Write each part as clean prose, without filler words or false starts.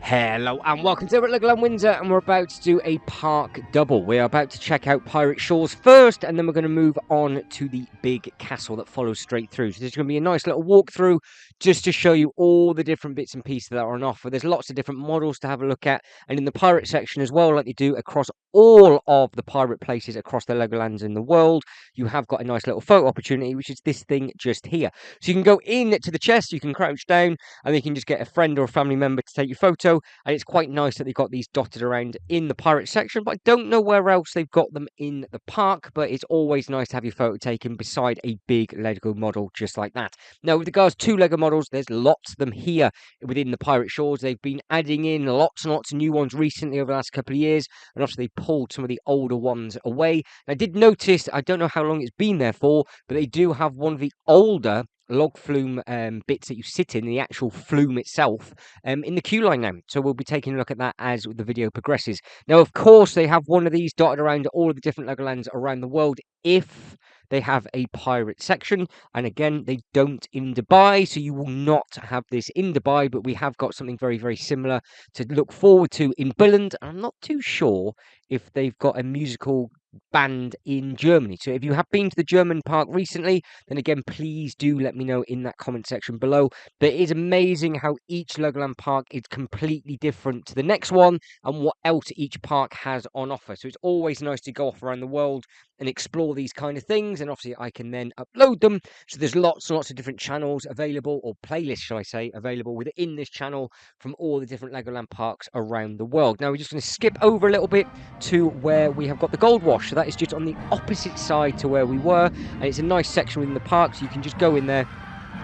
Hello and welcome to Legoland Windsor, and we're about to do a park double. We're about to check out Pirate Shores first, and then we're going to move on to the big castle that follows straight through. So this is going to be a nice little walkthrough just to show you all the different bits and pieces that are on offer. There's lots of different models to have a look at, and in the pirate section as well, like they do across all of the pirate places across the Legolands in the world, you have got a nice little photo opportunity, which is this thing just here. So you can go in to the chest, you can crouch down, and you can just get a friend or a family member to take your photo. And it's quite nice that they've got these dotted around in the pirate section, but I don't know where else they've got them in the park. But it's always nice to have your photo taken beside a big Lego model just like that. Now, with regards to Lego models, there's lots of them here within the Pirate Shores. They've been adding in lots and lots of new ones recently over the last couple of years, and obviously they pulled some of the older ones away. And I did notice, I don't know how long it's been there for, but they do have one of the older log flume bits that you sit in, the actual flume itself, in the queue line now. So we'll be taking a look at that as the video progresses. Now, of course, they have one of these dotted around all of the different Legolands around the world if they have a pirate section. And again, they don't in Dubai, so you will not have this in Dubai, but we have got something very, very similar to look forward to in Billund. I'm not too sure if they've got a musical band in Germany. So if you have been to the German park recently, then again, please do let me know in that comment section below. But it is amazing how each Legoland park is completely different to the next one and what else each park has on offer. So it's always nice to go off around the world and explore these kind of things, and obviously I can then upload them. So there's lots and lots of different channels available, or playlists shall I say, available within this channel from all the different Legoland parks around the world. Now we're just going to skip over a little bit to where we have got the Gold Wash. So that is just on the opposite side to where we were, and it's a nice section within the park, so you can just go in there.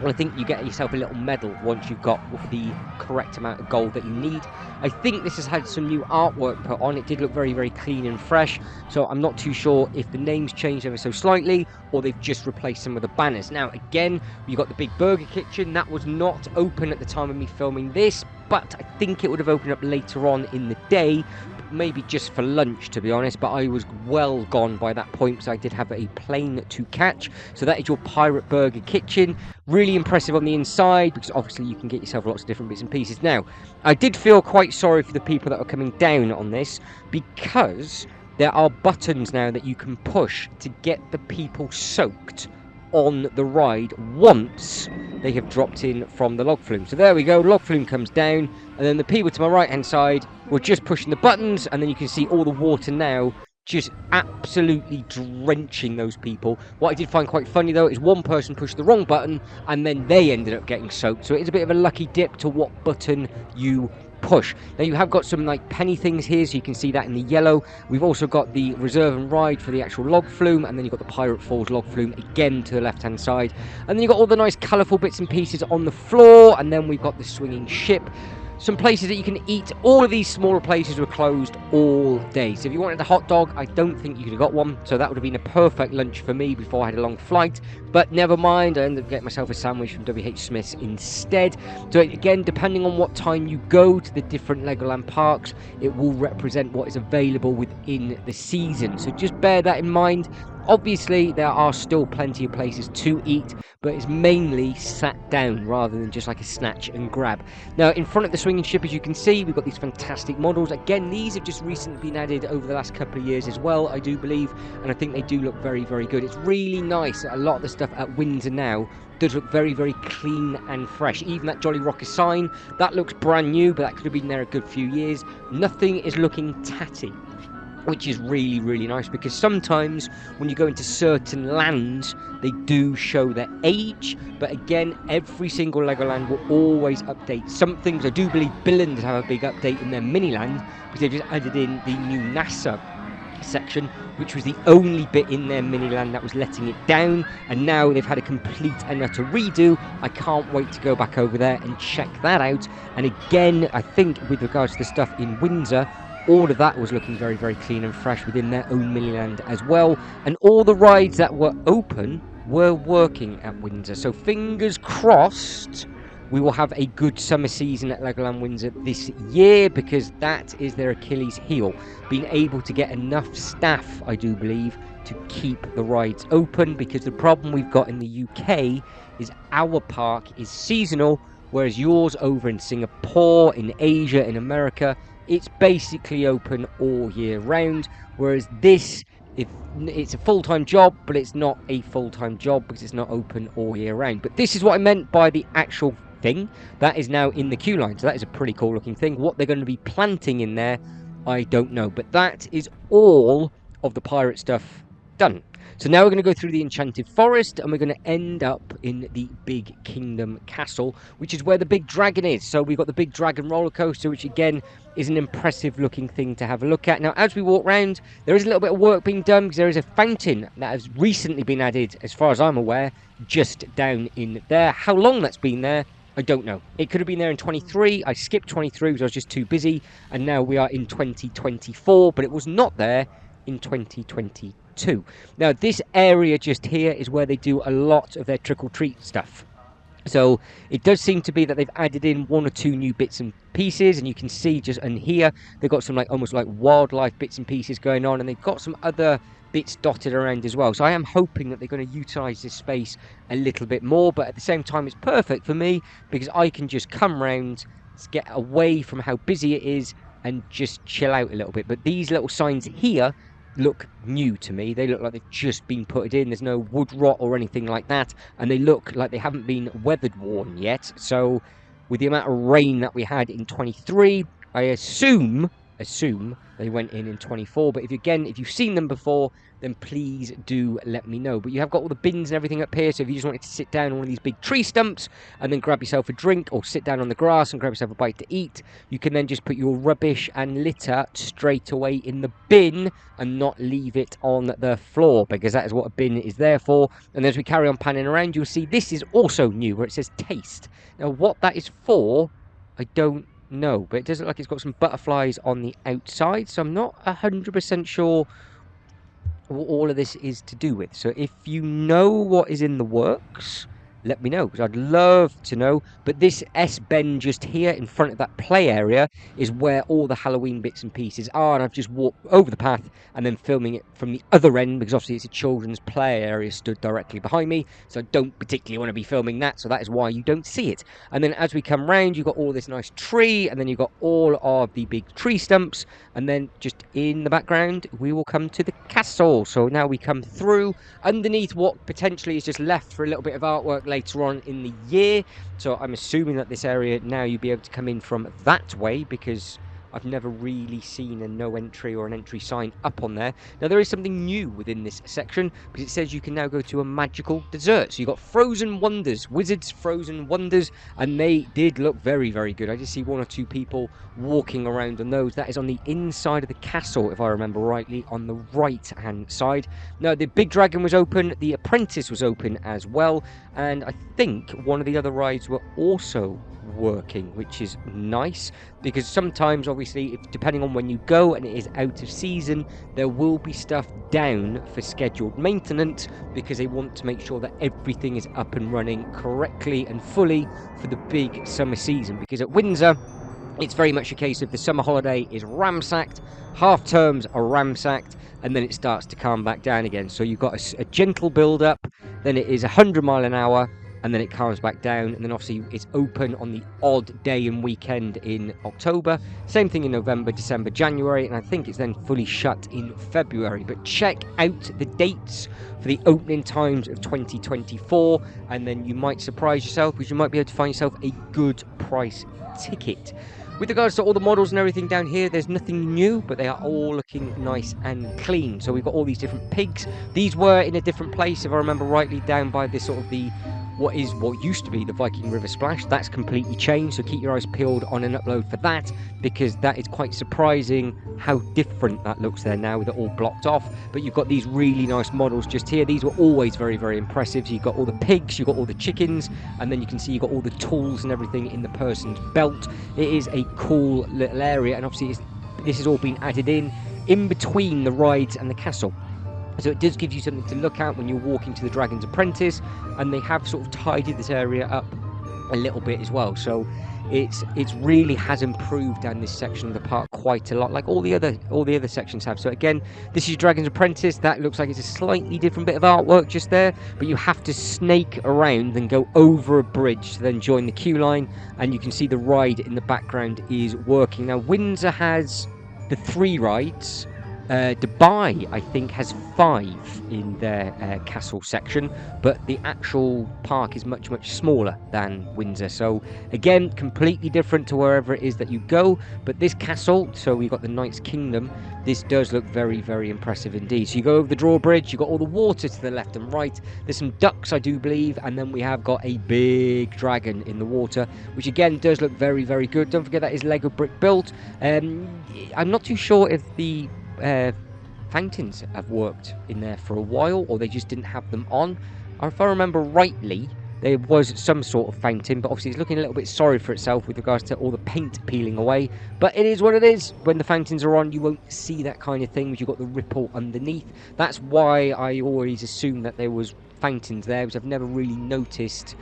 Well, I think you get yourself a little medal once you've got the correct amount of gold that you need. I think this has had some new artwork put on. It did look very, very clean and fresh. So I'm not too sure if the names changed ever so slightly or they've just replaced some of the banners. Now, again, you've got the big burger kitchen. That was not open at the time of me filming this, but I think it would have opened up later on in the day. Maybe just for lunch, to be honest, but I was well gone by that point, so I did have a plane to catch. So that is your pirate burger kitchen. Really impressive on the inside, because obviously you can get yourself lots of different bits and pieces. Now, I did feel quite sorry for the people that were coming down on this, because there are buttons now that you can push to get the people soaked on the ride once they have dropped in from the log flume. So there we go, log flume comes down, and then the people to my right hand side were just pushing the buttons, and then you can see all the water now just absolutely drenching those people. What I did find quite funny though is one person pushed the wrong button and then they ended up getting soaked. So it is a bit of a lucky dip to what button you push. Now you have got some like penny things here, so you can see that in the yellow. We've also got the reserve and ride for the actual log flume, and then you've got the Pirate Falls log flume again to the left hand side, and then you've got all the nice colourful bits and pieces on the floor, and then we've got the swinging ship. Some places that you can eat. All of these smaller places were closed all day. So if you wanted a hot dog, I don't think you could have got one. So that would have been a perfect lunch for me before I had a long flight. But never mind, I ended up getting myself a sandwich from WH Smith's instead. So again, depending on what time you go to the different Legoland parks, it will represent what is available within the season. So just bear that in mind. Obviously, there are still plenty of places to eat, but it's mainly sat down rather than just like a snatch and grab. Now, in front of the swinging ship, as you can see, we've got these fantastic models. Again, these have just recently been added over the last couple of years as well, I do believe, and I think they do look very, very good. It's really nice that a lot of the stuff at Windsor now does look very, very clean and fresh. Even that Jolly Rocker sign, that looks brand new, but that could have been there a good few years. Nothing is looking tatty, which is really, really nice, because sometimes when you go into certain lands, they do show their age. But again, every single Legoland will always update some things. I do believe Billund have a big update in their mini-land, because they've just added in the new NASA section, which was the only bit in their mini-land that was letting it down, and now they've had a complete and utter redo. I can't wait to go back over there and check that out. And again, I think with regards to the stuff in Windsor, all of that was looking very, very clean and fresh within their own mini-land as well. And all the rides that were open were working at Windsor. So fingers crossed we will have a good summer season at Legoland Windsor this year, because that is their Achilles heel. Being able to get enough staff, I do believe, to keep the rides open, because the problem we've got in the UK is our park is seasonal, whereas yours over in Singapore, in Asia, in America, it's basically open all year round, whereas this, if it's a full-time job, but it's not a full-time job because it's not open all year round. But this is what I meant by the actual thing that is now in the queue line. So that is a pretty cool looking thing. What they're going to be planting in there, I don't know, but that is all of the pirate stuff done. So now we're going to go through the Enchanted Forest, and we're going to end up in the Big Kingdom Castle, which is where the big dragon is. So we've got the big dragon roller coaster, which again is an impressive looking thing to have a look at. Now, as we walk around, there is a little bit of work being done because there is a fountain that has recently been added, as far as I'm aware, just down in there. How long that's been there, I don't know. It could have been there in 23. I skipped 23 because I was just too busy, and now we are in 2024, but it was not there in 2022. Now, this area just here is where they do a lot of their trick-or-treat stuff. So it does seem to be that they've added in 1 or 2 new bits and pieces, and you can see just in here they've got some like almost like wildlife bits and pieces going on, and they've got some other bits dotted around as well. So I am hoping that they're going to utilize this space a little bit more, but at the same time it's perfect for me because I can just come round, get away from how busy it is, and just chill out a little bit. But these little signs here look new to me. They look like they've just been put in. There's no wood rot or anything like that, and they look like they haven't been weathered worn yet. So with the amount of rain that we had in 23, I assume they went in 24. But if you've seen them before, then please do let me know. But you have got all the bins and everything up here, so if you just wanted to sit down on one of these big tree stumps and then grab yourself a drink, or sit down on the grass and grab yourself a bite to eat, you can then just put your rubbish and litter straight away in the bin and not leave it on the floor, because that is what a bin is there for. And as we carry on panning around, you'll see this is also new, where it says taste. Now what that is for, I don't know, but it does look like it's got some butterflies on the outside, so I'm not 100% sure what all of this is to do with. So if you know what is in the works, let me know, because I'd love to know. But this S-bend just here in front of that play area is where all the Halloween bits and pieces are, and I've just walked over the path and then filming it from the other end, because obviously it's a children's play area stood directly behind me, so I don't particularly want to be filming that, so that is why you don't see it. And then as we come round, you've got all this nice tree, and then you've got all of the big tree stumps, and then just in the background we will come to the castle. So now we come through underneath what potentially is just left for a little bit of artwork later on in the year. So I'm assuming that this area now you'll be able to come in from that way, because I've never really seen a no entry or an entry sign up on there. Now there is something new within this section, because it says you can now go to a magical dessert. So you've got Frozen Wonders, Wizards Frozen Wonders, and they did look very, very good. I did see 1 or 2 people walking around on those. That is on the inside of the castle, if I remember rightly, on the right hand side. Now the Big Dragon was open, the Apprentice was open as well, and I think one of the other rides were also working, which is nice, because sometimes obviously depending on when you go and it is out of season, there will be stuff down for scheduled maintenance, because they want to make sure that everything is up and running correctly and fully for the big summer season. Because at Windsor it's very much a case of the summer holiday is ramsacked, half terms are ramsacked, and then it starts to calm back down again. So you've got a gentle build up, then it is 100 mile an hour, and then it calms back down, and then obviously it's open on the odd day and weekend in October, same thing in November, December, January, and I think it's then fully shut in February. But check out the dates for the opening times of 2024, and then you might surprise yourself, because you might be able to find yourself a good price ticket. With regards to all the models and everything down here, there's nothing new, but they are all looking nice and clean. So we've got all these different pigs. These were in a different place, if I remember rightly, down by this sort of what used to be the Viking River Splash. That's completely changed, so keep your eyes peeled on an upload for that, because that is quite surprising how different that looks there now with it all blocked off. But you've got these really nice models just here. These were always very, very impressive. So you've got all the pigs, you've got all the chickens, and then you can see you've got all the tools and everything in the person's belt. It is a cool little area, and obviously this has all been added in between the rides and the castle. So it does give you something to look at when you're walking to the Dragon's Apprentice, and they have sort of tidied this area up a little bit as well. So It's really has improved down this section of the park quite a lot, like all the other sections have. So again, this is Dragon's Apprentice. That looks like it's a slightly different bit of artwork just there, but you have to snake around and go over a bridge to then join the queue line, and you can see the ride in the background is working. Now Windsor has the 3 rides. Dubai, I think, has 5 in their castle section, but the actual park is much, much smaller than Windsor. So, again, completely different to wherever it is that you go. But this castle, so we've got the Knight's Kingdom, this does look very, very impressive indeed. So you go over the drawbridge, you've got all the water to the left and right. There's some ducks, I do believe, and then we have got a big dragon in the water, which again does look very, very good. Don't forget that is Lego brick built. I'm not too sure if the fountains have worked in there for a while, or they just didn't have them on. Or if I remember rightly, there was some sort of fountain, but obviously it's looking a little bit sorry for itself with regards to all the paint peeling away. But it is what it is. When the fountains are on, you won't see that kind of thing, because you've got the ripple underneath. That's why I always assumed that there was fountains there, because I've never really noticed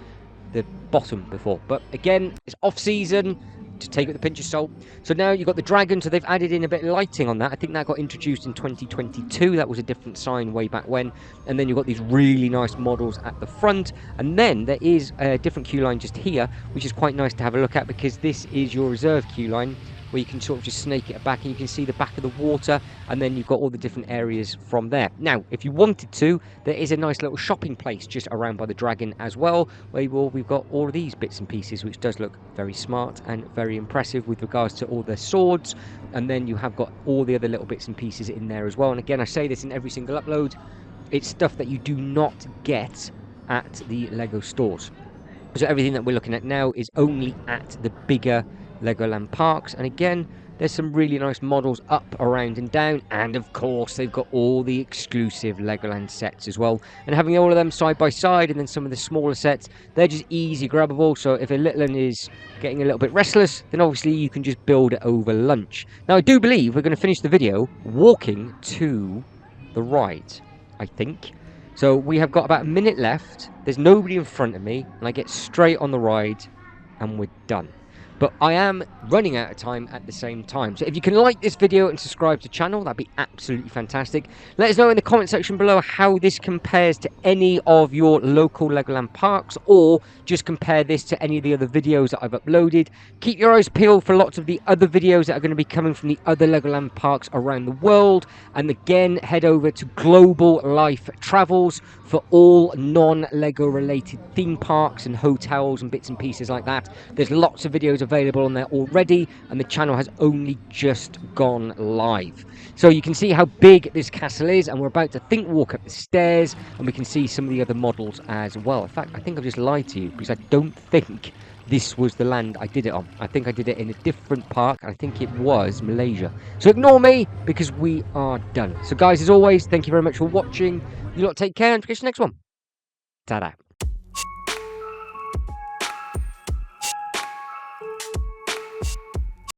the bottom before. But again, it's off season, to take it with a pinch of salt. So now you've got the dragon, so they've added in a bit of lighting on that. I think that got introduced in 2022. That was a different sign way back when. And then you've got these really nice models at the front, and then there is a different queue line just here, which is quite nice to have a look at, because this is your reserve queue line, where you can sort of just snake it back, and you can see the back of the water, and then you've got all the different areas from there. Now, if you wanted to, there is a nice little shopping place just around by the dragon as well, where we've got all of these bits and pieces, which does look very smart and very impressive with regards to all the swords, and then you have got all the other little bits and pieces in there as well. And again, I say this in every single upload, it's stuff that you do not get at the Lego stores. So everything that we're looking at now is only at the bigger Legoland parks, and again, there's some really nice models up, around and down, and of course they've got all the exclusive Legoland sets as well. And having all of them side by side, and then some of the smaller sets, they're just easy grabbable. So if a little one is getting a little bit restless, then obviously you can just build it over lunch. Now I do believe we're going to finish the video walking to the ride, I think. So we have got about a minute left, there's nobody in front of me, and I get straight on the ride and we're done. But I am running out of time at the same time. So if you can like this video and subscribe to the channel, that'd be absolutely fantastic. Let us know in the comment section below how this compares to any of your local Legoland parks, or just compare this to any of the other videos that I've uploaded. Keep your eyes peeled for lots of the other videos that are going to be coming from the other Legoland parks around the world. And again, head over to Global Life Travels for all non-Lego related theme parks and hotels and bits and pieces like that. There's lots of videos available on there already, and the channel has only just gone live. So you can see how big this castle is, and we're about to walk up the stairs, and we can see some of the other models as well. In fact, I think I've just lied to you, because I don't think this was the land I did it on. I think I did it in a different park. I think it was Malaysia. So ignore me, because we are done. So guys, as always, thank you very much for watching. You lot take care, and catch you next one. Ta-da.